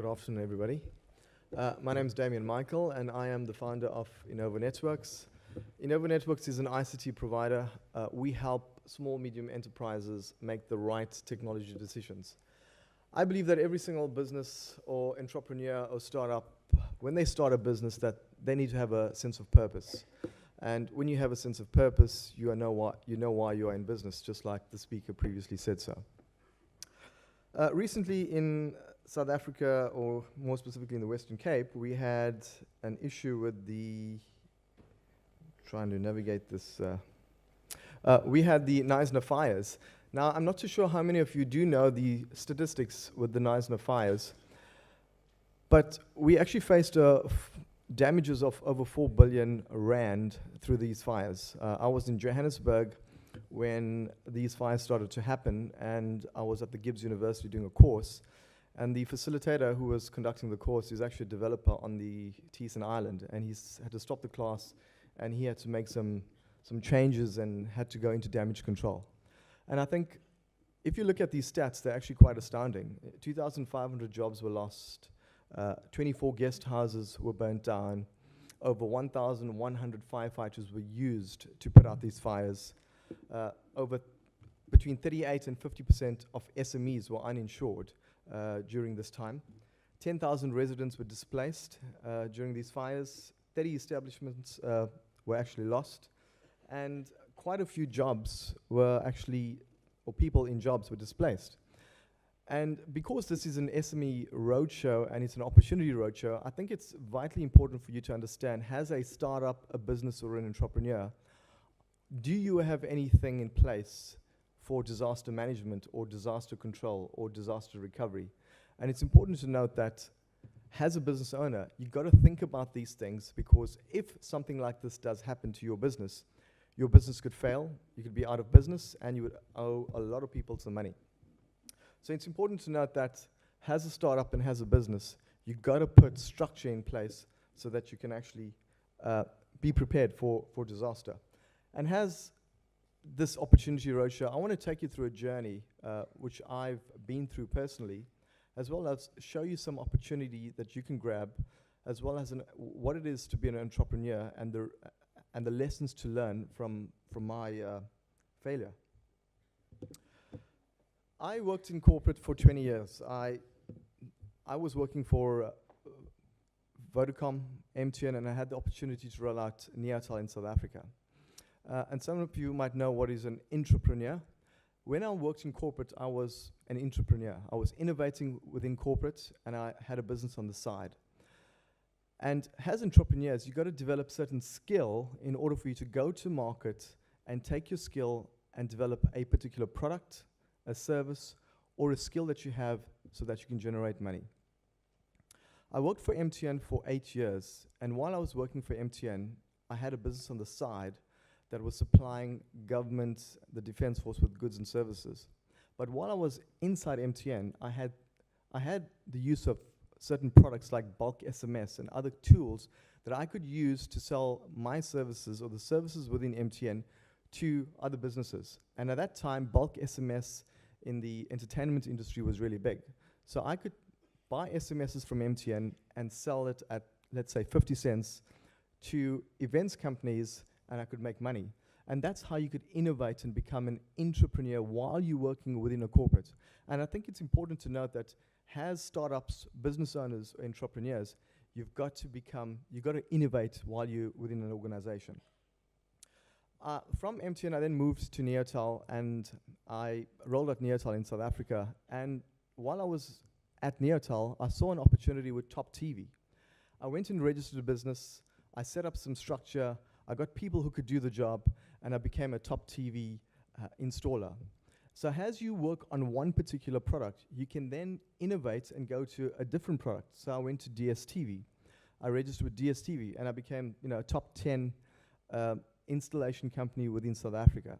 Good afternoon, everybody. My name is Damian Michael, and I am the founder of Innovo Networks. Innovo Networks is an ICT provider. We help small, medium enterprises make the right technology decisions. I believe that every single business or entrepreneur or startup, when they start a business, that they need to have a sense of purpose. And when you have a sense of purpose, you know why you are in business, just like the speaker previously said so. Recently in South Africa, or more specifically in the Western Cape, we had an issue with trying to navigate this. We had the Knysna fires. Now, I'm not too sure how many of you do know the statistics with the Knysna fires, but we actually faced damages of over 4 billion rand through these fires. I was in Johannesburg when these fires started to happen, and I was at the Gibbs University doing a course, and the facilitator who was conducting the course is actually a developer on the Teeson Island, and he had to stop the class, and he had to make some changes and had to go into damage control. And I think if you look at these stats, they're actually quite astounding. 2,500 jobs were lost, 24 guest houses were burnt down, over 1,100 firefighters were used to put out these fires. Between 38 and 50% of SMEs were uninsured during this time. 10,000 residents were displaced during these fires. 30 establishments were actually lost, and quite a few jobs were actually, or people in jobs were displaced. And because this is an SME roadshow and it's an opportunity roadshow, I think it's vitally important for you to understand, has a startup, a business, or an entrepreneur, do you have anything in place for disaster management or disaster control or disaster recovery? And it's important to note that as a business owner, you've got to think about these things, because if something like this does happen to your business could fail, you could be out of business, and you would owe a lot of people some money. So it's important to note that as a startup and as a business, you've got to put structure in place so that you can actually be prepared for disaster. And as this opportunity roadshow, I want to take you through a journey which I've been through personally, as well as show you some opportunity that you can grab, as well as what it is to be an entrepreneur and the lessons to learn from my failure. I worked in corporate for 20 years. I was working for Vodacom, MTN, and I had the opportunity to roll out Neotel in South Africa. And some of you might know what is an intrapreneur. When I worked in corporate, I was an intrapreneur. I was innovating within corporate, and I had a business on the side. And as entrepreneurs, you've got to develop certain skill in order for you to go to market and take your skill and develop a particular product, a service, or a skill that you have so that you can generate money. I worked for MTN for 8 years, and while I was working for MTN, I had a business on the side that was supplying government, the defense force, with goods and services. But while I was inside MTN, I had the use of certain products like bulk SMS and other tools that I could use to sell my services or the services within MTN to other businesses. And at that time, bulk SMS in the entertainment industry was really big. So I could buy SMSs from MTN and sell it at, let's say, 50 cents to events companies, and I could make money. And that's how you could innovate and become an intrapreneur while you're working within a corporate. And I think it's important to note that as startups, business owners, or entrepreneurs, you've got to innovate while you're within an organization. From MTN, I then moved to Neotel, and I rolled out Neotel in South Africa. And while I was at Neotel, I saw an opportunity with Top TV. I went and registered a business. I set up some structure. I got people who could do the job, and I became a Top TV installer. So as you work on one particular product, you can then innovate and go to a different product. So I went to DSTV. I registered with DSTV, and I became a top 10 installation company within South Africa.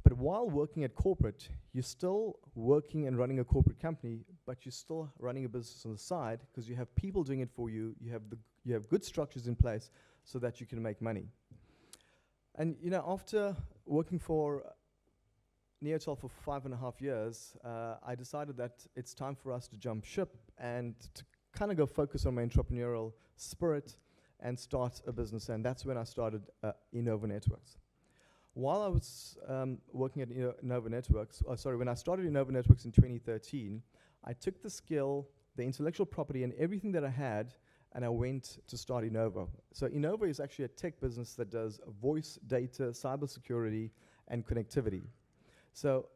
But while working at corporate, you're still working and running a corporate company, but you're still running a business on the side, because you have people doing it for you. You have good structures in place so that you can make money. And after working for Neotel for 5.5 years, I decided that it's time for us to jump ship and to kind of go focus on my entrepreneurial spirit and start a business. And that's when I started Innovo Networks. While I was working at Innovo Networks, when I started Innovo Networks in 2013, I took the skill, the intellectual property, and everything that I had, and I went to start Innovo. So Innovo is actually a tech business that does voice, data, cybersecurity, and connectivity. So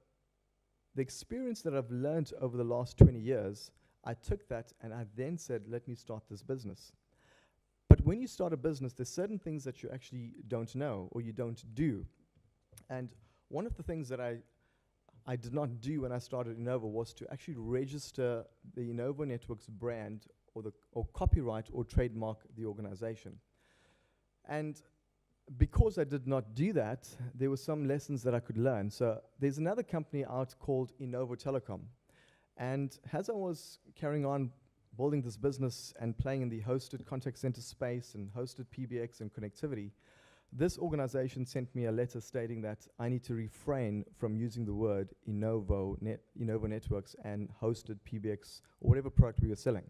the experience that I've learned over the last 20 years, I took that and I then said, let me start this business. But when you start a business, there's certain things that you actually don't know or you don't do. And one of the things that I did not do when I started Innovo was to actually register the Innovo Networks brand or copyright or trademark the organization. And because I did not do that, there were some lessons that I could learn. So there's another company out called Innovo Telecom. And as I was carrying on building this business and playing in the hosted contact center space and hosted PBX and connectivity, this organization sent me a letter stating that I need to refrain from using the word Innovo Networks and hosted PBX or whatever product we were selling.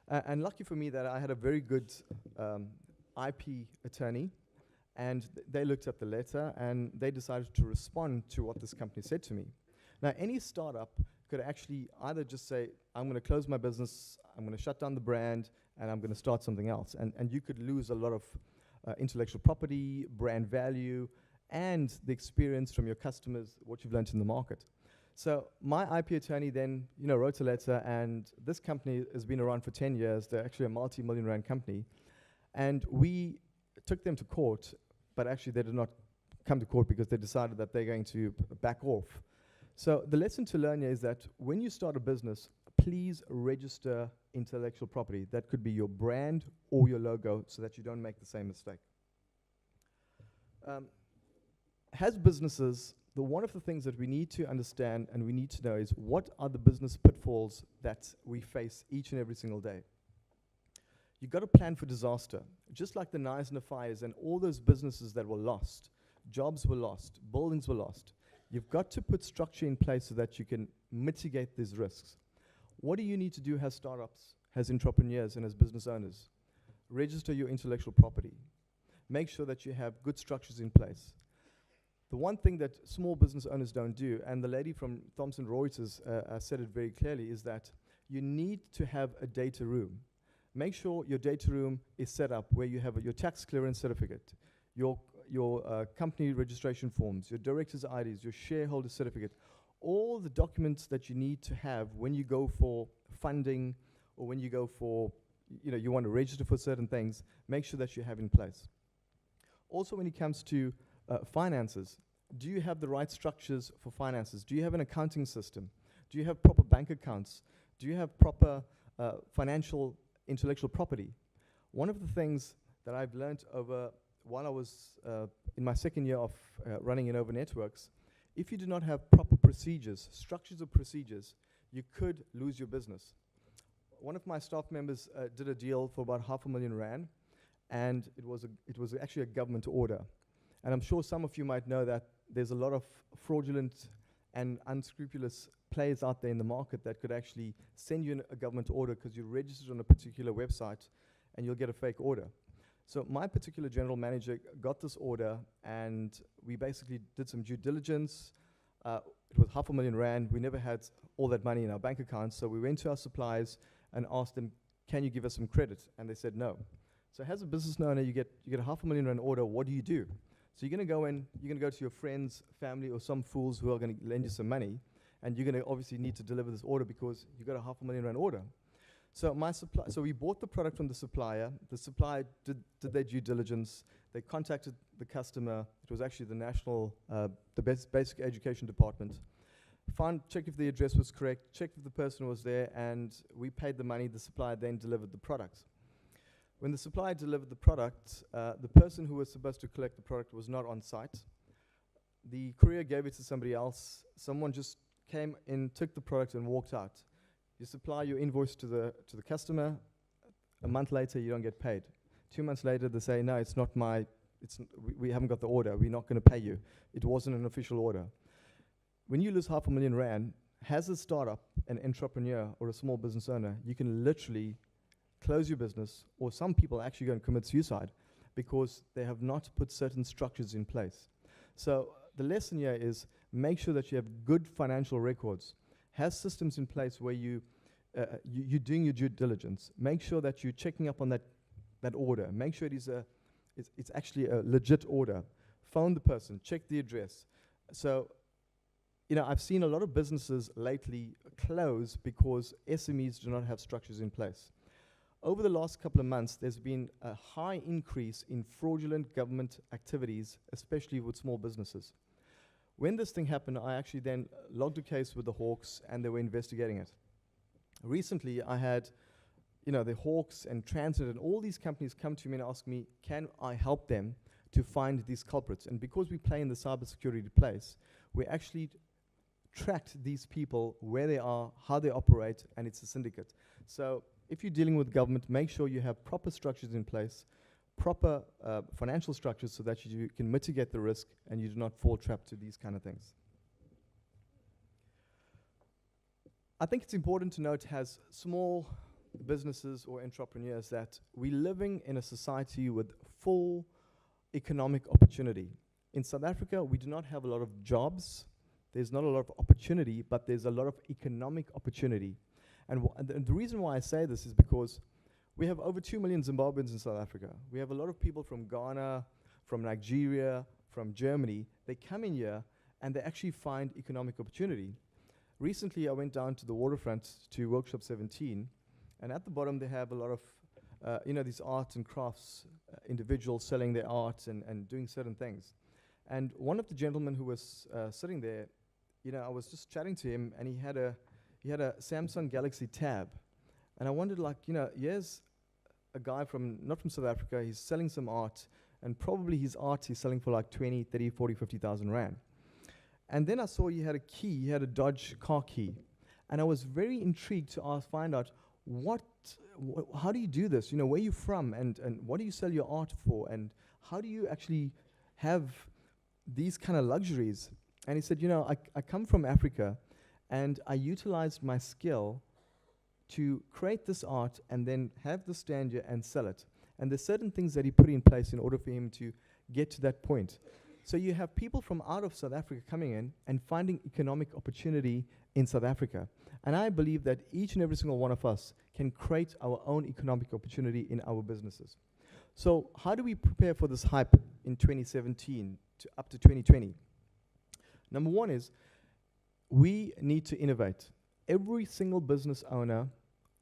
And lucky for me that I had a very good IP attorney, and they looked at the letter and they decided to respond to what this company said to me. Now, any startup could actually either just say, I'm going to close my business, I'm going to shut down the brand, and I'm going to start something else. And you could lose a lot of intellectual property, brand value, and the experience from your customers, what you've learned in the market. So my IP attorney then wrote a letter, and this company has been around for 10 years. They're actually a multi-million rand company. And we took them to court, but actually they did not come to court because they decided that they're going to back off. So the lesson to learn here is that when you start a business, please register intellectual property. That could be your brand or your logo so that you don't make the same mistake. As businesses, one of the things that we need to understand and we need to know is what are the business pitfalls that we face each and every single day. You've got to plan for disaster. Just like the Knives and the Fires and all those businesses that were lost, jobs were lost, buildings were lost. You've got to put structure in place so that you can mitigate these risks. What do you need to do as startups, as entrepreneurs, and as business owners? Register your intellectual property. Make sure that you have good structures in place. The one thing that small business owners don't do, and the lady from Thomson Reuters said it very clearly, is that you need to have a data room. Make sure your data room is set up where you have your tax clearance certificate, your company registration forms, your director's IDs, your shareholder certificate, all the documents that you need to have when you go for funding or when you go for, you want to register for certain things, make sure that you have in place. Also, when it comes to finances, do you have the right structures for finances? Do you have an accounting system? Do you have proper bank accounts? Do you have proper financial intellectual property? One of the things that I've learned over while I was in my second year of running Innovo Networks, if you do not have proper procedures, structures of procedures, you could lose your business. One of my staff members did a deal for about R500,000 rand, and it was actually a government order. And I'm sure some of you might know that there's a lot of fraudulent and unscrupulous players out there in the market that could actually send you a government order because you registered on a particular website and you'll get a fake order. So my particular general manager got this order, and we basically did some due diligence. It was R500,000 rand. We never had all that money in our bank accounts, so we went to our suppliers and asked them, can you give us some credit? And they said no. So as a business owner, you get a R500,000 rand order. What do you do? So you're going to go in, you're going to go to your friends, family, or some fools who are going to lend you some money, and you're going to obviously need to deliver this order because you got a R500,000 rand order. So we bought the product from the supplier. The supplier did their due diligence. They contacted the customer. It was actually the national, the basic education department. Checked if the address was correct, checked if the person was there, and we paid the money. The supplier then delivered the product. When the supplier delivered the product, the person who was supposed to collect the product was not on site. The courier gave it to somebody else. Someone just came in, took the product, and walked out. You supply your invoice to the customer. A month later, you don't get paid. 2 months later, they say, no, we haven't got the order. We're not going to pay you. It wasn't an official order. when you lose R500,000, as a startup, an entrepreneur, or a small business owner, you can literally close your business, or some people actually go and commit suicide because they have not put certain structures in place. So the lesson here is make sure that you have good financial records, have systems in place where you're doing your due diligence. Make sure that you're checking up on that order. Make sure it's actually a legit order. Phone the person, check the address. So, I've seen a lot of businesses lately close because SMEs do not have structures in place. Over the last couple of months, there's been a high increase in fraudulent government activities, especially with small businesses. When this thing happened, I actually then logged a case with the Hawks, and they were investigating it. Recently, I had, the Hawks and Transit and all these companies come to me and ask me, can I help them to find these culprits? And because we play in the cybersecurity place, we actually tracked these people, where they are, how they operate, and it's a syndicate. So if you're dealing with government, make sure you have proper structures in place, proper financial structures, so that you can mitigate the risk and you do not fall trap to these kind of things. I think it's important to note, as small businesses or entrepreneurs, that we're living in a society with full economic opportunity. In South Africa, we do not have a lot of jobs. There's not a lot of opportunity, but there's a lot of economic opportunity. And the reason why I say this is because we have over 2 million Zimbabweans in South Africa. We have a lot of people from Ghana, from Nigeria, from Germany. They come in here and they actually find economic opportunity. Recently, I went down to the waterfront to Workshop 17, and at the bottom they have a lot of, these arts and crafts individuals selling their art and doing certain things. And one of the gentlemen who was sitting there, I was just chatting to him, and he had a Samsung Galaxy Tab. And I wondered, here's a guy not from South Africa, he's selling some art, and probably his art he's selling for like 20, 30, 40, 50,000 Rand. And then I saw he had a key, he had a Dodge car key. And I was very intrigued to find out, how do you do this? Where are you from? And what do you sell your art for? And how do you actually have these kind of luxuries? And he said, I come from Africa, and I utilized my skill to create this art and then have the stand here and sell it. And there's certain things that he put in place in order for him to get to that point. So you have people from out of South Africa coming in and finding economic opportunity in South Africa. And I believe that each and every single one of us can create our own economic opportunity in our businesses. So how do we prepare for this hype in 2017 to up to 2020? Number one is, we need to innovate. Every single business owner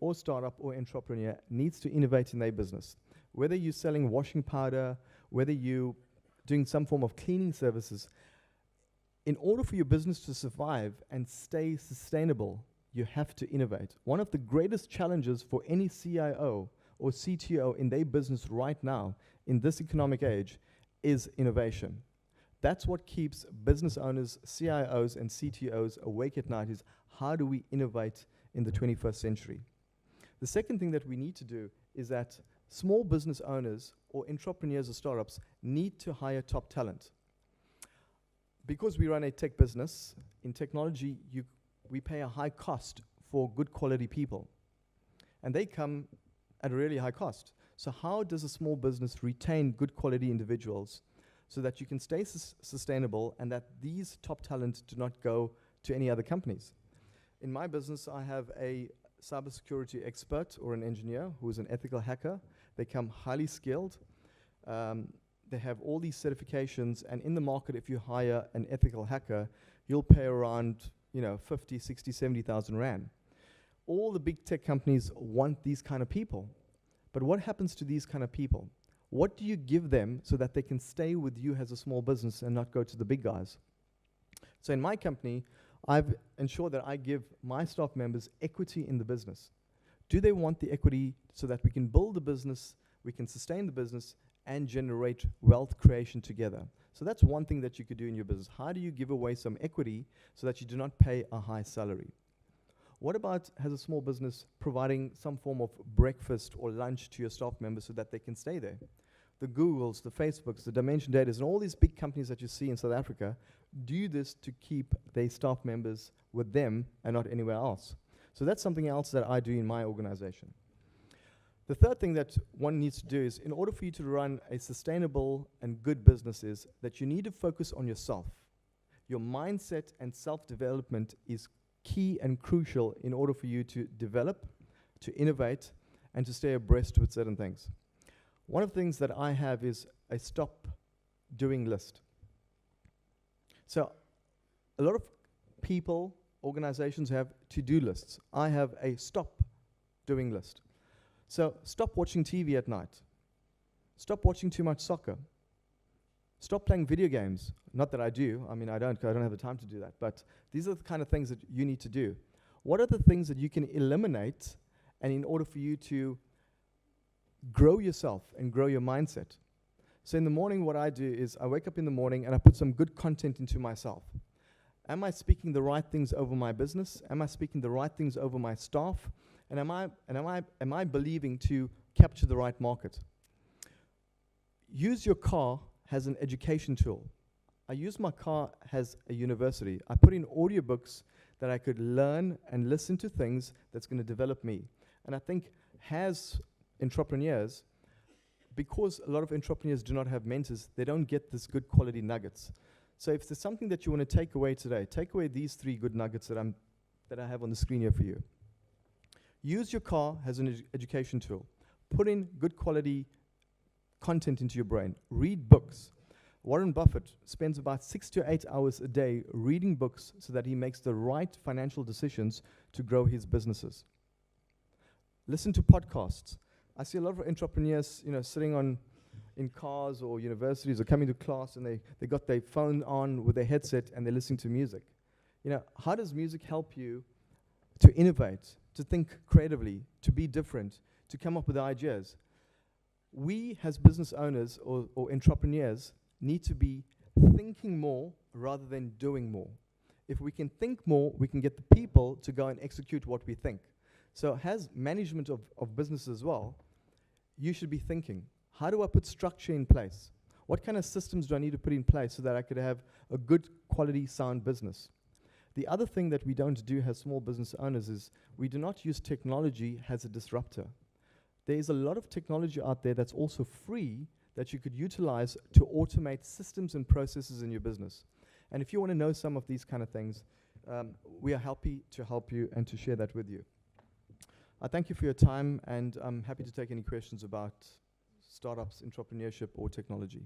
or startup or entrepreneur needs to innovate in their business. Whether you're selling washing powder, whether you're doing some form of cleaning services, in order for your business to survive and stay sustainable, you have to innovate. One of the greatest challenges for any CIO or CTO in their business right now, in this economic age, is innovation. That's what keeps business owners, CIOs, and CTOs awake at night, is how do we innovate in the 21st century? The second thing that we need to do is that small business owners or entrepreneurs or startups need to hire top talent. Because we run a tech business, in technology, we pay a high cost for good quality people. And they come at a really high cost. So how does a small business retain good quality individuals so that you can stay sustainable and that these top talent do not go to any other companies? In my business, I have a cybersecurity expert or an engineer who is an ethical hacker. They come highly skilled. They have all these certifications, and in the market, if you hire an ethical hacker, you'll pay around 50, 60, 70,000 Rand. All the big tech companies want these kind of people. But what happens to these kind of people? What do you give them so that they can stay with you as a small business and not go to the big guys? So in my company, I've ensured that I give my staff members equity in the business. Do they want the equity so that we can build the business, we can sustain the business, and generate wealth creation together? So that's one thing that you could do in your business. How do you give away some equity so that you do not pay a high salary? What about, as a small business, providing some form of breakfast or lunch to your staff members so that they can stay there? the Googles, the Facebooks, the Dimension Data, and all these big companies that you see in South Africa do this to keep their staff members with them and not anywhere else. So that's something else that I do in my organization. The third thing that one needs to do is, in order for you to run a sustainable and good business, is that you need to focus on yourself. Your mindset and self-development is key and crucial in order for you to develop, to innovate, and to stay abreast with certain things. One of the things that I have is a stop doing list. So a lot of people, organizations have to-do lists. I have a stop doing list. So stop watching TV at night. Stop watching too much soccer. Stop playing video games. Not that I do. I mean, I don't have the time to do that. But these are the kind of things that you need to do. What are the things that you can eliminate, and in order for you to grow yourself and grow your mindset? So in the morning, what I do is I wake up in the morning and I put some good content into myself. Am I speaking the right things over my business? Am I speaking the right things over my staff? And am I believing to capture the right market? Use your car as an education tool. I use my car as a university. I put in audiobooks that I could learn and listen to things that's going to develop me. And I think as entrepreneurs, because a lot of entrepreneurs do not have mentors, they don't get this good quality nuggets. So if there's something that you want to take away today, take away these 3 good nuggets that I have on the screen here for you. Use your car as an education tool. Put in good quality content into your brain. Read books. Warren Buffett spends about 6 to 8 hours a day reading books so that he makes the right financial decisions to grow his businesses. Listen to podcasts. I see a lot of entrepreneurs, sitting in cars or universities or coming to class, and they got their phone on with their headset and they're listening to music. How does music help you to innovate, to think creatively, to be different, to come up with ideas? We as business owners or entrepreneurs need to be thinking more rather than doing more. If we can think more, we can get the people to go and execute what we think. So as management of business as well, you should be thinking, how do I put structure in place? What kind of systems do I need to put in place so that I could have a good quality, sound business? The other thing that we don't do as small business owners is we do not use technology as a disruptor. There is a lot of technology out there that's also free that you could utilize to automate systems and processes in your business. And if you want to know some of these kind of things, we are happy to help you and to share that with you. I thank you for your time, and I'm happy to take any questions about startups, entrepreneurship, or technology.